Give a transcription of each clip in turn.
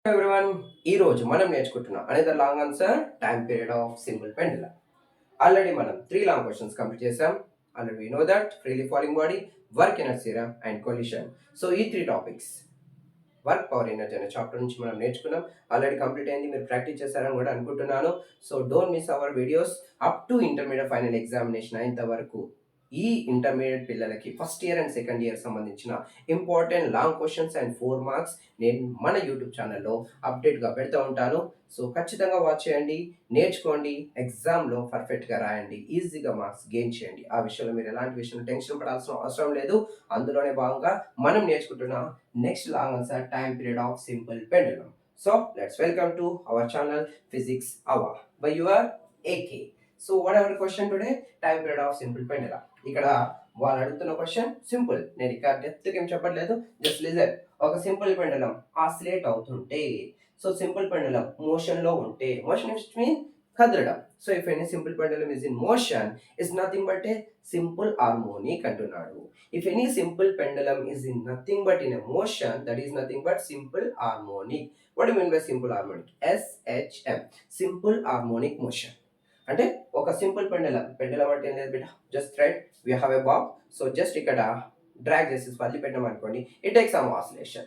Everyone, ఈ రోజు మనం నేర్చుకుంటున్నాం అనేది long answer time period of simple pendulum. Already మనం 3 లాంగ్ క్వశ్చన్స్ కంప్లీట్ చేసాం. Already we know that freely falling body, work energy and collision. So ఈ 3 టాపిక్స్ వర్క్ పవర్ ఎనర్జీ అనే chapter నుంచి మనం నేర్చుకున్నాం. ఆల్రెడీ కంప్లీట్ అయింది, మీరు ప్రాక్టీస్ చేశారని కూడా అనుకుంటున్నాను. So don't miss our videos up to intermediate final examination అయ్యేంత వరకు. ఈ ఇంటర్మీడియట్ పిల్లలకి first year and second year సంబంధించిన important long questions and 4 marks నేను మన యూట్యూబ్ ఛానల్లో అప్డేట్గా పెడతా ఉంటాను. సో ఖచ్చితంగా వాచ్ చేయండి, నేర్చుకోండి, ఎగ్జామ్లో పర్ఫెక్ట్గా రాయండి, ఈజీగా మార్క్స్ గెయిన్ చేయండి. ఆ విషయంలో మీరు ఎలాంటి విషయంలో టెన్షన్ పడాల్సిన అవసరం లేదు. అందులోనే భాగంగా మనం నేర్చుకుంటున్న next long answer time period of simple pendulum. So let's welcome to our channel physics our by your AK. So whatever question today, time period of simple pendulum. ఇక్కడ వాళ్ళు అడుగుతున్న క్వశ్చన్ సింపుల్, నేను ఇక్కడ depth ఏం చెప్పట్లేదు, just listen. ఒక simple pendulum oscillate అవుతుంటే, so simple pendulum motion లో ఉంటే, మోషన్ మీన్ కదలడం. So if any simple pendulum is in motion is nothing but a simple harmonic అంటున్నాడు. If any simple pendulum is in nothing but in a motion, that is nothing but simple harmonic. What you mean by simple harmonic? SHM, simple harmonic motion. అంటే ఒక simple pendulum అంటే ఏం లేదు బిడ్డ, just right we have a bob. So just ఇక్కడ drag చేసి వదిలిపెట్టాం అనుకోండి, it takes some oscillation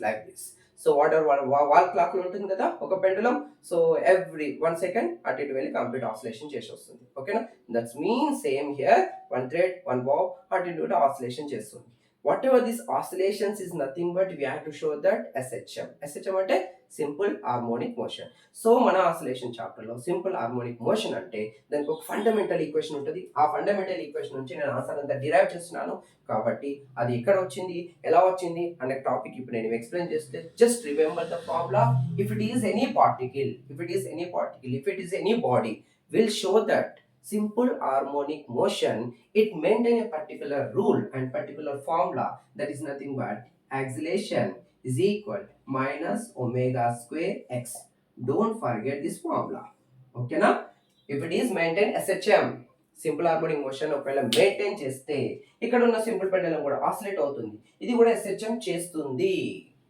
like this. So whatever wall clock లో ఉంటుంది కదా ఒక పెండులం, సో ఎవ్రీ 1 సెకండ్ అటు ఇటు వెళ్ళి కంప్లీట్ ఆసిలేషన్ చేసి వస్తుంది. ఓకేనా? That's mean same here, 1 thread 1 Bob అటు ఇటు ఆసిలేషన్ చేస్తుంది. Whatever these oscillations is nothing but we have to show that SHM. SHM అంటే సింపుల్ హార్మోనిక్ మోషన్. సో మన ఆసిలేషన్ చాప్టర్ లో సింపుల్ హార్మోనిక్ మోషన్ అంటే దానికి ఒక ఫండమెంటల్ ఈక్వేషన్ ఉంటుంది. ఆ ఫండమెంటల్ ఈక్వేషన్ నుంచి నేను ఆన్సర్ అంతా డిరైవ్ చేస్తున్నాను. కాబట్టి అది ఎక్కడ వచ్చింది, ఎలా వచ్చింది అనే టాపిక్ ఇప్పుడు నేను ఎక్స్ప్లెయిన్ చేస్తే, just remember the formula. If it is any particle, if it is any body, will show that simple harmonic motion, it maintain a particular rule and particular formula, that is nothing but acceleration is equal minus omega square x. Don't forget this formula. Okay na? If it is maintain SHM, simple harmonic motion ఒకవేళ maintain చేస్తే ఇక్కడ ఉన్న simple పెండలం కూడా oscillate అవుతుంది, ఇది కూడా SHM చేస్తుంది.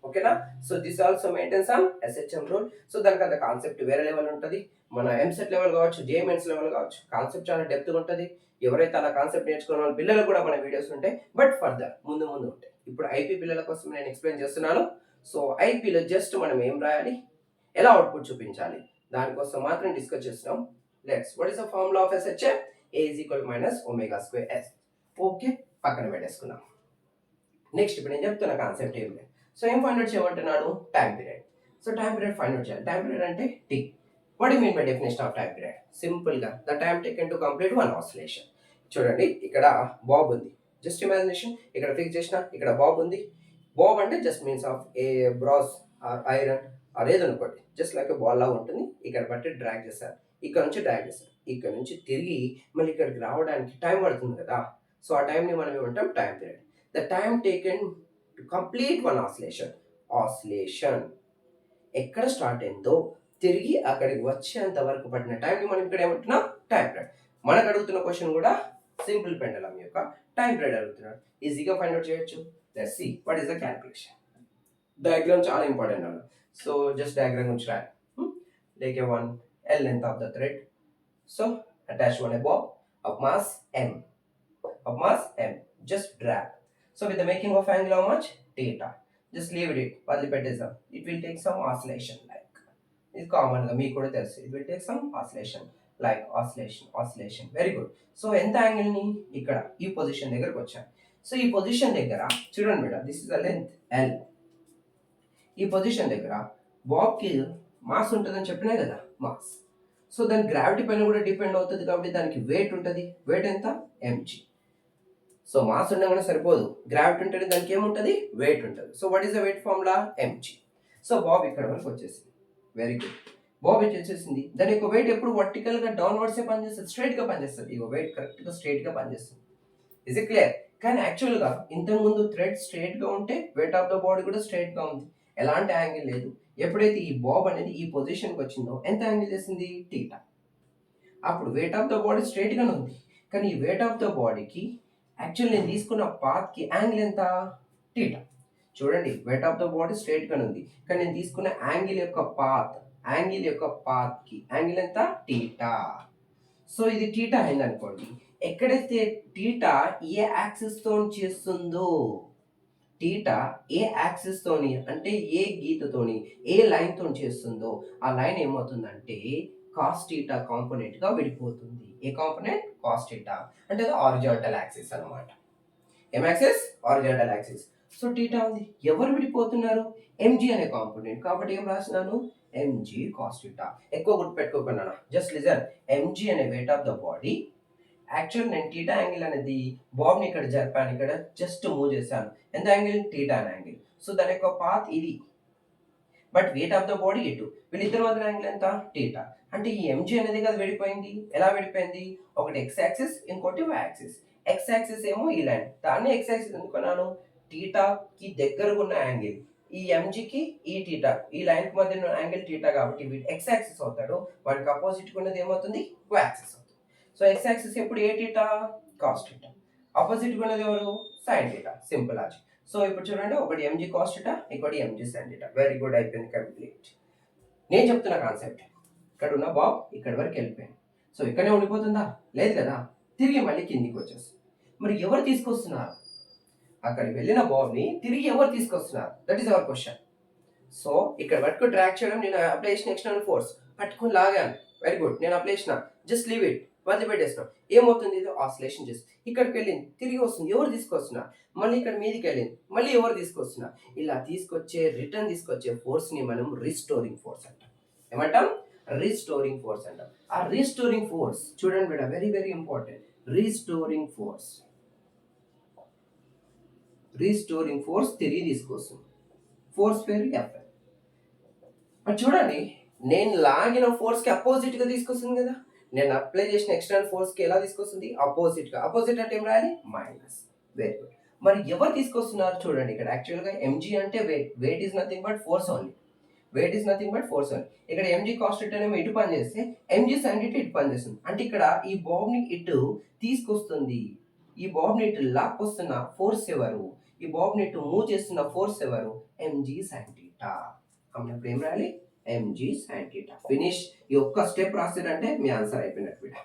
ఓకేనా? So this also maintain some SHM rule. So దానికి అంత కాన్సెప్ట్ వేరే లెవెల్ ఉంటుంది. మన ఎంసెట్ లెవెల్ కావచ్చు, జేఎంఎన్స్ లెవెల్ కావచ్చు, కాన్సెప్ట్ చాలా డెప్త్గా ఉంటుంది. ఎవరైతే అలా కాన్సెప్ట్ నేర్చుకున్న వాళ్ళ పిల్లలు కూడా మన వీడియోస్ ఉంటాయి, బట్ ఫర్దర్ ముందు ఉంటాయి. ఇప్పుడు ఐపీ పిల్లల కోసం నేను ఎక్స్ప్లెయిన్ చేస్తున్నాను. సో ఐపీలో జస్ట్ మనం ఏం రాయాలి, ఎలా అవుట్పుట్ చూపించాలి, దానికోసం మాత్రం డిస్కస్ చేస్తున్నాం. Let's what is the formula of SHM? A is equal minus omega square s. Okay, పక్కన పెట్టేసుకున్నాం. నెక్స్ట్ ఇప్పుడు నేను చెప్తున్న కాన్సెప్ట్ ఏం లేదు. సో ఏం ఫైండ్ అవుట్ చేయమంటున్నాడు? Time period. So time period find out చేయాలి. టైం పీరియడ్ అంటే T. What you mean by definition of time period? Simple గా the time taken to complete one oscillation. చూడండి, ఇక్కడ బాబ్ ఉంది, జస్ట్ ఇమాజినేషన్, ఇక్కడ fix చేసిన, ఇక్కడ బాబ్ ఉంది. బాబ్ అంటే just means of a brass or iron or ఏదో అనుకోండి, జస్ట్ లైక్ బాల్ లాగా ఉంటుంది. ఇక్కడ బట్టి డ్రాగ్ చేశారు, ఇక్కడ నుంచి డ్రాగ్ చేశారు, ఇక్కడ నుంచి తిరిగి మళ్ళీ ఇక్కడికి రావడానికి టైం పడుతుంది కదా. సో ఆ టైంని మనం ఏమంటాం? Time period. The time taken to complete one oscillation ఎక్కడ స్టార్ట్ అయిందో తిరిగి అక్కడికి వచ్చేంత వరకు పడిన టైంని మనం ఇక్కడ ఏమంటున్నాం? Time period. మనకు అడుగుతున్న క్వశ్చన్ కూడా సింపుల్ పెండలం యొక్క టైం పీరియడ్ అడుగుతున్నాడు. ఈజీగా ఫైండ్ అవుట్ చేయొచ్చు. Let's see what is the calculation. Diagram చాలా ఇంపార్టెంట్ అన్న. సో జస్ట్ డయాగ్రామ్ గురించి రాయాలి. Take a one L length of the thread. So attach one bob of mass M. Just drag. So with the making of angle how much? Theta. Just leave it. వదిలిపెట్టేసాం. It will take some oscillation like. ఇది common గా మీకు కూడా తెలుసు. It will take some oscillation like oscillation. Very good. So ఎంత angle ని ఇక్కడ ఈ position దగ్గరకు వచ్చాను. సో ఈ పొజిషన్ దగ్గర చూడండి madam, this is the length L. ఈ పొజిషన్ దగ్గర బాబ్ కి మాస్ ఉంటుందని చెప్పినా కదా, మాస్. సో దాని గ్రావిటీ పైన కూడా డిపెండ్ అవుతుంది, కాబట్టి దానికి వెయిట్ ఉంటుంది. వెయిట్ ఎంత? mg. సో మాస్ ఉండగానే సరిపోదు, గ్రావిటీ ఉంటే దానికి ఏముంటుంది? వెయిట్ ఉంటుంది. So what is the weight formula? mg. So Bob ఇక్కడ వరకు వచ్చేసింది. వెరీ గుడ్, బాబ్ వచ్చేసింది. దాని యొక్క వెయిట్ ఎప్పుడు వర్టికల్ గా డౌన్వర్డ్స్ పనిచేస్తుంది, స్ట్రైట్ గా పనిచేస్తుంది. ఈ వెయిట్ కరెక్ట్ గా స్ట్రైట్ గా పనిచేస్తుంది. Is it clear? కానీ యాక్చువల్ గా ఇంతకు ముందు థ్రెడ్ స్ట్రైట్ గా ఉంటే వెయిట్ ఆఫ్ ద బాడీ కూడా స్ట్రైట్ గా ఉంది, ఎలాంటి యాంగిల్ లేదు. ఎప్పుడైతే ఈ బాబ్ అనేది ఈ పొజిషన్కి వచ్చిందో ఎంత యాంగిల్ చేసింది? టీటా. అప్పుడు weight of the body straight గానే ఉంది, కానీ ఈ వెయిట్ ఆఫ్ ద బాడీకి యాక్చువల్ నేను తీసుకున్న పాత్ కి యాంగిల్ ఎంత? టీటా. చూడండి weight of the body straight గానే ఉంది, కానీ నేను తీసుకున్న యాంగిల్ యొక్క పాత్ కి యాంగిల్ ఎంత టీటా. సో ఇది టీటా అయింది అనుకోండి, ఎక్కడైతే టీటా ఏ యాక్సిస్ తో చేస్తుందో, టీటా ఏ యాక్సిస్ తోని అంటే ఏ గీతతోని ఏ లైన్ తోని చేస్తుందో ఆ లైన్ ఏమవుతుందంటే కాస్ టీటా కాంపోనెంట్ గా విడిపోతుంది. ఏ కాంపోనెంట్? Cos theta. అంటే అది హారిజాంటల్ యాక్సిస్ అన్నమాట. ఏం axis? Horizontal axis. So theta ఉంది, ఎవరు విడిపోతున్నారు? ఎంజీ అనే కాంపోనెంట్. కాబట్టి ఏం రాసినాను? MG cos theta. ఎక్కువ గుర్తుపెట్టుకోకుండా జస్ట్ లిజన్. ఎంజీ అనే weight of the body. Actual నేను టీటా యాంగిల్ అనేది బాబ్ ని ఇక్కడ జరిపాను, ఇక్కడ జస్ట్ మూవ్ చేశాను. ఎంత యాంగిల్? Theta angle. సో దాని యొక్క పాత్ ఇది, but weight of the body ఇటు. వీళ్ళిద్దరి మధ్య యాంగిల్ ఎంత? టీటా. అంటే ఈ ఎంజీ అనేది కదా విడిపోయింది. ఎలా విడిపోయింది? ఒకటి ఎక్స్ యాక్సిస్, ఇంకోటి వై యాక్సిస్. ఎక్స్ యాక్సిస్ ఏమో ఈ లైన్, దాన్ని ఎక్స్ యాక్సిస్ ఎందుకున్నాను? టీటాకి దగ్గరగా ఉన్న యాంగిల్ ఈ ఎంజీకి ఈ టీటా, ఈ లైన్ కి మధ్య ఉన్న యాంగిల్ టీటా, కాబట్టి వీడు ఎక్స్ యాక్సిస్ అవుతాడు. వాడికి అపోజిట్ ఉన్నది ఏమవుతుంది? వై యాక్సిస్ అవుతుంది. సో ఎక్స్ యాక్సిస్ ఎప్పుడు ఏ టీటా? Cos theta. ఆపోజిట్ ఉన్నది ఎవరు? Sine theta. Simple logic. So ఇప్పుడు చూడండి, ఒకటి ఎంజీ కాస్ టీటా, ఇంకోటి MG sine theta. Very good, అయిపోయింది, కంప్లీట్. నేను చెప్తున్న కాన్సెప్ట్, ఇక్కడ ఉన్న బాబ్ ఇక్కడ వరకు వెళ్ళిపోయింది. సో ఇక్కడనే ఉండిపోతుందా? లేదు కదా, తిరిగి మళ్ళీ కిందికి వచ్చేస్తుంది. మరి ఎవరు తీసుకొస్తున్నారు? అక్కడికి వెళ్ళిన బాబ్ ని తిరిగి ఎవరు తీసుకొస్తున్నారు? That is our question. So ఇక్కడ వరకు ట్రాక్ చేయడం, నేను అప్లై చేసిన ఎక్స్టర్నల్ ఫోర్స్ పట్టుకొని లాగాను. వెరీ గుడ్, నేను అప్లై చేసిన, జస్ట్ లీవ్ ఇట్, వదిలిపెట్టేస్తున్నాం. ఏమవుతుంది? ఇది ఆసిలేషన్ చేస్తుంది. ఇక్కడికి వెళ్ళింది, తిరిగి వస్తుంది, ఎవరు తీసుకొస్తున్నారు? మళ్ళీ ఇక్కడ మీదికి వెళ్ళింది, మళ్ళీ ఎవరు తీసుకొస్తున్నారు? ఇలా రిటర్న్ తీసుకొచ్చే ఫోర్స్ ని మనం రీస్టోరింగ్ ఫోర్స్ అంటాం. ఏమంటాం? రీస్టోరింగ్ ఫోర్స్ అంటాం. ఆ రీస్టోరింగ్ ఫోర్స్ చూడండి బిడ్డ, very very important. Restoring force తిరిగి తీసుకొస్తుంది. ఫోర్స్ పేరు ఎఫ్. చూడండి, నేను లాగిన ఫోర్స్ కి అపోజిట్ గా తీసుకొస్తుంది కదా, నేను అప్లై చేసిన ఎక్స్టర్నల్ ఫోర్స్ కి ఎలా తీసుకొస్తుంది? అపోజిట్ గా. అపోజిట్ అంటే ఏం రాయాలి? మైనస్. Very good. మరి ఎవరు తీసుకొస్తున్నారు? చూడండి, ఇక్కడ యాక్చువల్ గా ఎంజీ అంటే weight is nothing but force only. ఇక్కడ ఎంజీ కాస్ టీటా ఏమో ఇటు పని చేస్తే ఎంజీ సైన్ టీటా ఇటు పని చేస్తుంది. అంటే ఇక్కడ ఈ బాబ్ ని ఇటు తీసుకొస్తుంది, ఈ బాబ్ ని ఇటు లాక్కొస్తున్న ఫోర్స్ ఎవరు? ఈ బాబ్ ని ఇటు మూవ్ చేస్తున్న ఫోర్స్ ఎవరు? MG sine theta. అప్పుడు ఏం రాయాలి? MG sine theta. ఫినిష్. ఈ ఒక్క స్టెప్ రాస్తారంటే మీ ఆన్సర్ అయిపోయినట్టు బిడ్డ.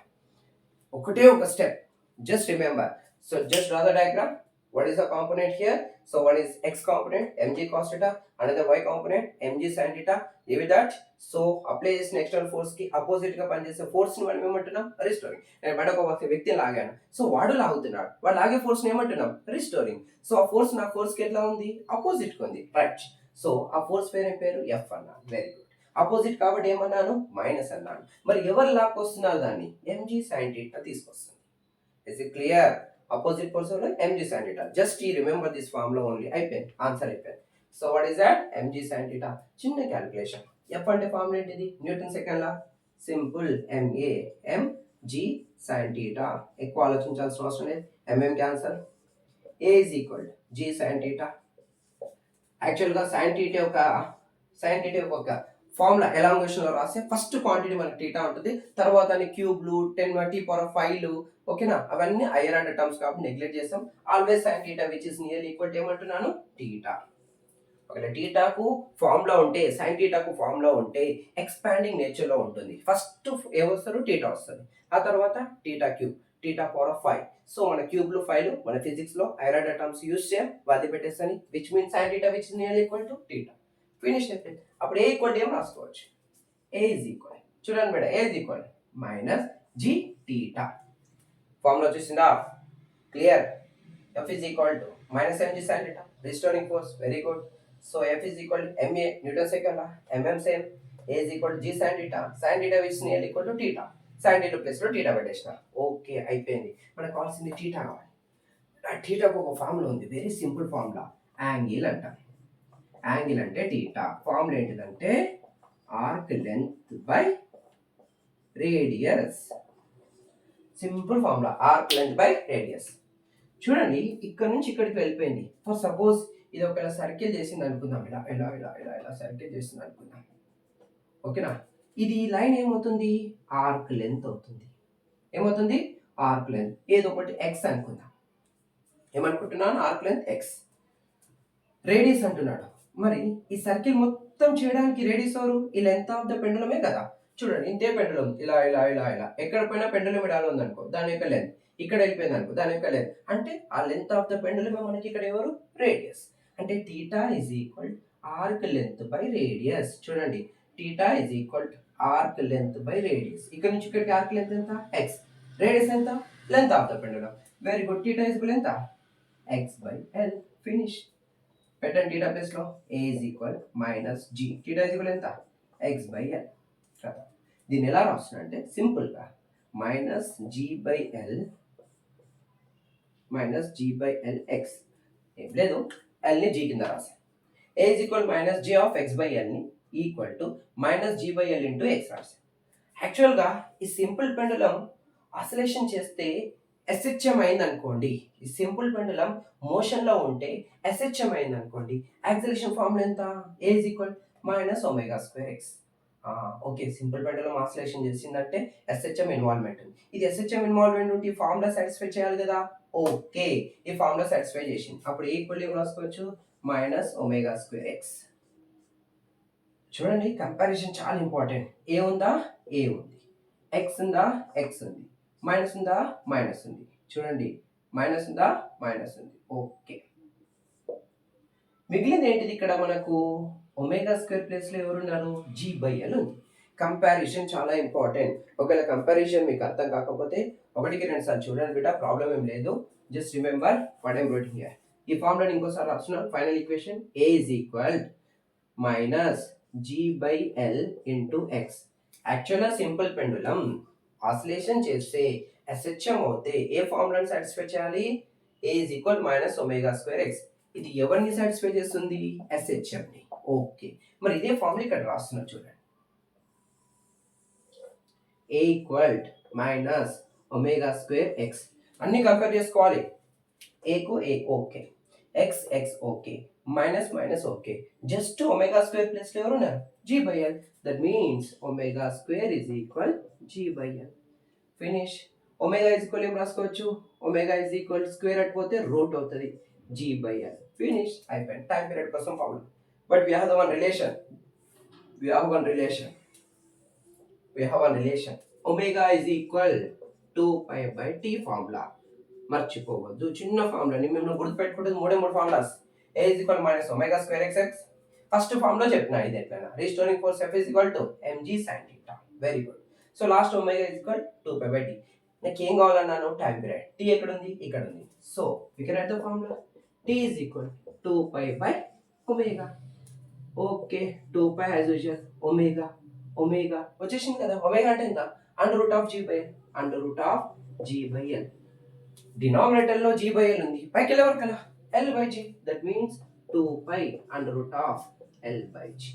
ఒకటే ఒక step, just remember. So just draw the diagram. What is the component here? So one is x component, mg cos theta, another y component, mg sin theta. Leave it that. So apply చేసిన external force కి opposite గా పనిచేసే force ని మనం ఏమంటున్నాం? Restoring. నేను బయట ఒక వ్యక్తిని లాగాను, సో వాడు లాగుతున్నాడు, వాడు లాగే ఫోర్స్ ని ఏమంటున్నాం? రిస్టోరింగ్. సో ఆ ఫోర్స్ నా ఫోర్స్ కి ఎట్లా ఉంది? అపోజిట్ కి ఉంది, రైట్. సో ఆ ఫోర్స్ పేరు ఏం పేరు? ఎఫ్ అన్నాను. Very good. అపోజిట్ కాబట్టి ఏమన్నాను? మైనస్ అన్నాను. మరి ఎవరు లాక్కొస్తున్నారు దాన్ని? ఎంజీ సైన్ థీటా తీసుకొస్తుంది. Is it clear? Opposite force mg sine theta. Just ఈ రిమెంబర్ దిస్ ఫార్ములా ఓన్లీ. అయిపోయింది, ఆన్సర్ అయిపోయింది. So what is that? Mg sine theta. చిన్న క్యాలిక్యులేషన్. ఎఫ్ అంటే ఫార్ములా ఏంటిది? Newton second law. Simple. Ma mg sine theta. ఎక్కువ ఆలోచించాల్సిన అవసరం లేదు. Mm cancel. A is equal G sine theta. యాక్చువల్గా సైన్ థీటా యొక్క ఫార్ములా ఎలాంగేషన్ లో రాస్తే ఫస్ట్ క్వాంటిటీ మనకి టీటా ఉంటుంది, తర్వాత క్యూబ్లు 10^5 ఓకేనా, అవన్నీ హైయర్ ఆర్డర్ టర్మ్స్ కాబట్టి నెగ్లెక్ట్ చేస్తాం. Always sine theta which is nearly equal to ఏమంటున్నాను? టీటా. ఒకవేళ టీటాకు ఫార్ములా ఉంటే, సైన్ టీటాకు ఫార్ములా ఉంటే ఎక్స్పాండింగ్ నేచర్ లో ఉంటుంది. ఫస్ట్ ఏమొస్తారు? టీటా వస్తుంది, ఆ తర్వాత theta cube, theta power of 5. So మన క్యూబ్లు 5 మన ఫిజిక్స్ లో హైయర్ ఆర్డర్ టర్మ్స్ యూజ్ చేయం, వదిలి పెట్టేస్తాను. Which means sine theta which is nearly equal to theta. Finish అయిపోయింది. అప్పుడు ఏ ఈక్వల్ ఏం రాసుకోవచ్చు? ఏ ఈజ్ ఈక్వల్, చూడండి madam, A is equal minus G theta. Formula వచ్చేసిందా? Clear. F is equal to minus MG sine theta, restoring force. Very good. So F is equal MA Newton second law, MM same, A is equal G sine theta which nearly equal to theta. Sine theta place లో theta పెట్టేసిన. Okay, అయిపోయింది. మనకు కావాల్సింది theta కావాలి. ఆ టీటాకు ఒక formula ఉంది, very simple formula, angle అంటాం. యాంగిల్ అంటే టీటా. ఫార్ములా ఏంటిదంటే arc length by radius. Simple formula, arc length by radius. చూడండి, ఇక్కడ నుంచి ఇక్కడికి వెళ్ళిపోయింది. ఫర్ సపోజ్ ఇది ఒకవేళ సర్కిల్ చేసింది అనుకుందాం, ఇలా ఇలా ఇలా ఇలా ఇలా సర్కిల్ చేసింది అనుకుందాం, ఓకేనా. ఇది లైన్ ఏమవుతుంది? ఆర్క్ లెంత్ అవుతుంది. ఏమవుతుంది? Arc length. ఏదో ఒకటి ఎక్స్ అనుకుందాం. ఏమనుకుంటున్నాను? Arc length X. రేడియస్ అంటున్నాడు. మరి ఈ సర్కిల్ మొత్తం చేయడానికి రేడియస్ ఎవరు? ఈ లెంత్ ఆఫ్ ద పెండులమే కదా. చూడండి ఇంతే పెండులం ఇలా ఇలా ఇలా ఇలా ఎక్కడ పోయినా పెండులం ఇలా ఉందనుకో దాని యొక్క లెంత్, ఇక్కడ వెళ్ళిపోయింది అనుకో దాని యొక్క లెంత్, అంటే ఆ లెంత్ ఆఫ్ ద పెండులమే మనకి ఇక్కడ ఎవరు? రేడియస్. అంటే theta is equal arc length by radius. చూడండి theta is equal arc length by radius. ఇక్కడ నుంచి ఇక్కడికి ఆర్క్ లెంత్ ఎంత? ఎక్స్. రేడియస్ ఎంత? Length of the pendulum. Very good. Theta is equal ఎంత? X by L. ఫినిష్. పెట్టండి theta place లో a is equal minus G. Theta is equal ఎంత? X by L కదా. దీన్ని ఎలా రాస్తున్నా అంటే సింపుల్గా minus G by L minus G by l x. ఏం లేదు, ఎల్ని జీ కింద రాసాం. a is equal minus g of x by ఎల్ని equal to minus G by L into x రాసాం. యాక్చువల్గా ఈ సింపుల్ పెండులం ఆసిలేషన్ చేస్తే ఎస్హెచ్ఎం అయింది అనుకోండి, ఈ సింపుల్ పెండులం మోషన్ లో ఉంటే ఎస్హెచ్ఎం అయింది అనుకోండి, యాక్సిలరేషన్ ఫార్ములా ఎంత? a is equal minus omega square X. Okay, simple pendulum oscillation చేసిందంటే ఎస్హెచ్ఎం ఇన్వాల్వ్మెంట్ ఉంది. ఇది ఎస్హెచ్ఎం ఇన్వాల్వ్మెంట్ ఉంటే ఈ ఫార్ములా సాటిస్ఫై చేయాలి కదా. ఓకే, ఈ ఫార్ములా సాటిస్ఫై చేసింది. అప్పుడు ఏ ఈక్వల్ రాసుకోవచ్చు? Minus omega square X. చూడండి కంపారిజన్ చాలా ఇంపార్టెంట్. ఏ ఉందా? ఏ ఉంది. ఎక్స్ ఉందా? ఎక్స్ ఉంది. మైనస్ ఉందా? మైనస్ ఉంది. చూడండి మైనస్ ఉందా? మైనస్ ఉంది. ఓకే, మిగిలింది ఏంటిది? ఇక్కడ మనకు ఒమేగా స్క్వేర్ ప్లేస్ లో ఎవరున్నారు? జీ బై ఎల్ ఉంది. కంపారిజన్ చాలా ఇంపార్టెంట్. ఒకవేళ కంపారిజన్ మీకు అర్థం కాకపోతే ఒకటికి రెండు సార్లు చూడండి బిడ్డ, ప్రాబ్లం ఏం లేదు. Just remember what I'm writing here. ఈ ఫార్ములా ఇంకోసారి రాస్తున్నాను. Final equation a is equal minus G by L into x. యాక్చువల్గా సింపుల్ పెండులం ఆసిలేషన్ చేస్తే ఎస్హెచ్ఎం అవుతే ఏ ఫార్ములాని సాటిస్ఫై చేయాలి? a is equal minus omega square x. ఇది ఎవరిని సాటిస్ఫై చేస్తుంది? ఎస్హెచ్ఎం ని. ఓకే, మరి ఇదే ఫార్ములా ఇక్కడ రాస్తున్నారు చూడండి. a equal minus omega square x. అన్ని కంపేర్ చేసుకోవాలి. a కు a okay, x x okay, minus minus okay. Just omega square place లో ఎవరు ఉన్నారు? G by L. That means omega square is equal g by L. Finish. Omega is equal ఏం రాసుకోవచ్చు? Omega is equal square అయిపోతే root అవుతుంది, g by L. Finish. అయిపోయింది. Time period కోసం formula. But we have one relation. We have one relation. We have one relation. Omega is equal 2π by T formula. మర్చిపోవద్దు, చిన్న ఫార్ములాని మేము గుర్తుపెట్టుకుంటుంది మూడే మూడు formulas. a is equal minus omega square x x. First formula చెప్పిన ఇది ఎట్లైనా. Restoring force F is equal to mg sin theta. Very good. So last omega is equal 2π by T. నాకు ఏం కావాలన్నాను? Time period. టీ ఎక్కడ ఉంది? ఇక్కడ ఉంది. So we can write the formula. t is equal 2π by omega. Okay, 2π as usual. Omega omega వచ్చేసింది కదా. Omega అంటే ఎంత? Under root of g by l. Under root of g by l. Denominator లో g by l ఉంది, పైకి వెళ్ళే వరకు కదా l by g. That means 2π under root of l by g.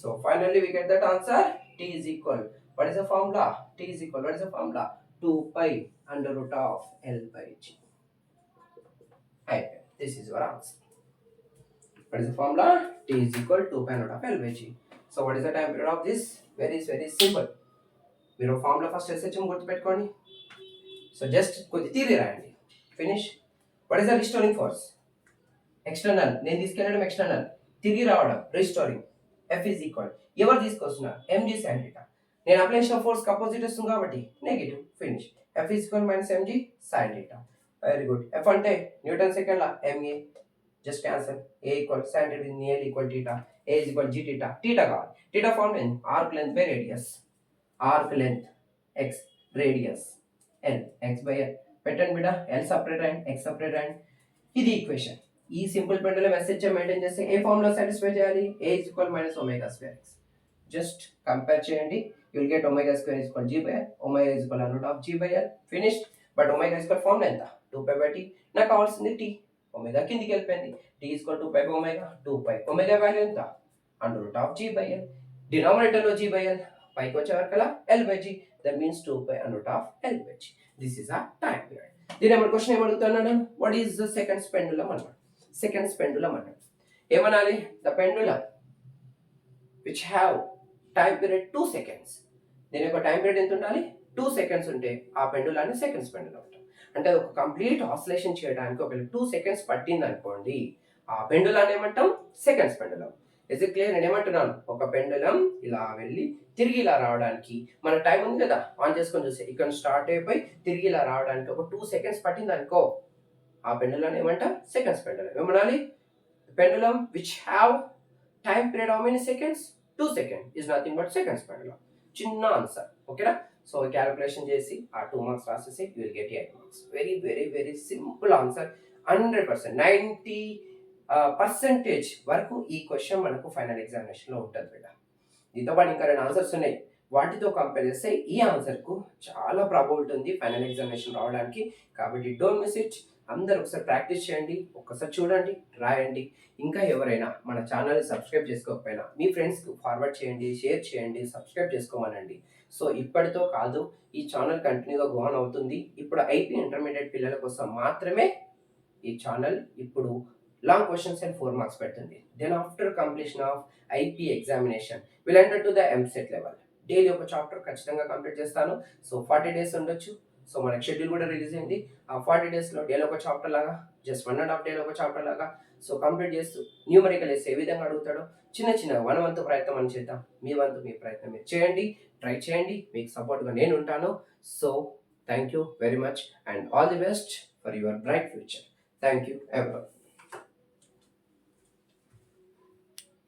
So finally we get that answer. t is equal, what is the formula? t is equal, what is the formula? 2π under root of L by G. This is your answer. What is the formula? t is equal 2π under root of L by G. So what is the time period of this? Very simple. మీరు formula first SHM గుర్తుపెట్టుకోండి. So just కొద్ది theory రాయండి. Finish. What is the restoring force? External, నేను తీసుకెళ్ళడం external, తిరిగి రావడం restoring. F is equal ఎవరు తీసుకొస్తున్నారు? mg sin theta. నేను అప్లై చేసిన ఫోర్స్ అపోజిట్ వస్తుంది కాబట్టి negative. Finish. F is equal minus mg sin theta. Very good. F అంటే Newton second law ma. Just cancel. a equal sin theta is nearly equal theta. a is equal g theta. theta కావాలి. theta form ఏంటి? Arc length by radius. Arc length x, radius l, x by l. పెట్టండి బిడ్డ, l separate and x separate and. ఇది equation. ఈ simple pendulum SHM maintain చేస్తే ఏ formula satisfy చేయాలి? a is equal minus omega square x. Just compare చేయండి. You will get omega square is equal g by l. omega is equal under root of g by l. Finished. But omega is equal formula ఎంత? 2π by t. నాకు కావాల్సింది t. omega కిందికి వెళ్ళిపోయింది. t is equal 2π by omega. 2π. omega value ఎంత? under root of g by l. Denominator లో g by l, పైకి వచ్చే వరకలా l by g. That means 2π under root of l by g. This is a time period. దీని ఏమన్నా question ఏమడుగుతున్నాను? What is the second pendulum అన్నమాట. Second pendulum అన్నాడు. ఏమనాలి? The pendulum which have time period 2 seconds. దీని యొక్క time period ఎంత ఉండాలి? 2 సెకండ్స్ ఉంటే ఆ పెండులాన్ని సెకండ్స్ పెండులం అంటాం. అంటే ఒక కంప్లీట్ ఆసిలేషన్ చేయడానికి ఒకవేళ 2 సెకండ్స్ పట్టింది అనుకోండి, ఆ పెండులాన్ని ఏమంటాం? Seconds pendulum. Is it clear? నేను ఏమంటున్నాను, ఒక పెండులం ఇలా వెళ్ళి తిరిగి ఇలా రావడానికి మన టైం ఉంది కదా, ఆన్ చేసుకొని చూస్తే ఇక్కడ స్టార్ట్ అయిపోయి తిరిగి ఇలా రావడానికి ఒక 2 సెకండ్స్ పట్టింది అనుకో, ఆ పెండులాన్ని ఏమంటాం? Seconds pendulum. ఏమనాలి? Pendulum which have time period how many seconds? 2 second is nothing but seconds pendulum. చిన్న ఆన్సర్, ఓకేనా? సో క్యాలిక్యులేషన్ చేసి ఆ 2 మార్క్స్ రాసేసి you will get 8 marks. Very very very simple answer. 100% 90% వరకు ఈ క్వశ్చన్ మనకు ఫైనల్ ఎగ్జామినేషన్లో ఉంటుంది బిడ్డ. దీంతో పాటు ఇంకా 2 ఆన్సర్స్ ఉన్నాయి, వాటితో కంపేర్ చేస్తే ఈ ఆన్సర్కు చాలా ప్రాబబిలిటీ ఉంది ఫైనల్ ఎగ్జామినేషన్ రావడానికి. కాబట్టి డోంట్ మిస్ ఇట్. అందరూ ఒకసారి ప్రాక్టీస్ చేయండి, ఒక్కసారి చూడండి, రాయండి. ఇంకా ఎవరైనా మన ఛానల్ని సబ్స్క్రైబ్ చేసుకోకపోయినా మీ ఫ్రెండ్స్కి ఫార్వర్డ్ చేయండి, షేర్ చేయండి, సబ్స్క్రైబ్ చేసుకోమనండి. సో ఇప్పటితో కాదు, ఈ ఛానల్ కంటిన్యూగా గో ఆన్ అవుతుంది. ఇప్పుడు ఐపీ ఇంటర్మీడియట్ పిల్లల కోసం మాత్రమే ఈ ఛానల్ ఇప్పుడు లాంగ్ క్వశ్చన్స్ అండ్ 4 మార్క్స్ పెడుతుంది. Then after completion of IP examination will enter to the EAMCET level. Daily ఒక చాప్టర్ ఖచ్చితంగా కంప్లీట్ చేస్తాను. సో 40 డేస్ ఉండొచ్చు. సో మనకి షెడ్యూల్ కూడా రిలీజ్ అయింది. ఆ 40 డేస్లో డైలీ ఒక చాప్టర్ లాగా, జస్ట్ 1.5 డేలో ఒక చాప్టర్ లాగా సో కంప్లీట్ చేస్తూ న్యూమరికల్ వేసి ఏ విధంగా అడుగుతాడో చిన్న చిన్న మన వంతు ప్రయత్నం అని చేద్దాం. మీ వంతు మీ ప్రయత్నం మీరు చేయండి, ట్రై చేయండి. మీకు సపోర్ట్గా నేను ఉంటాను. So thank you very much and all the best for your bright future. Thank you everyone.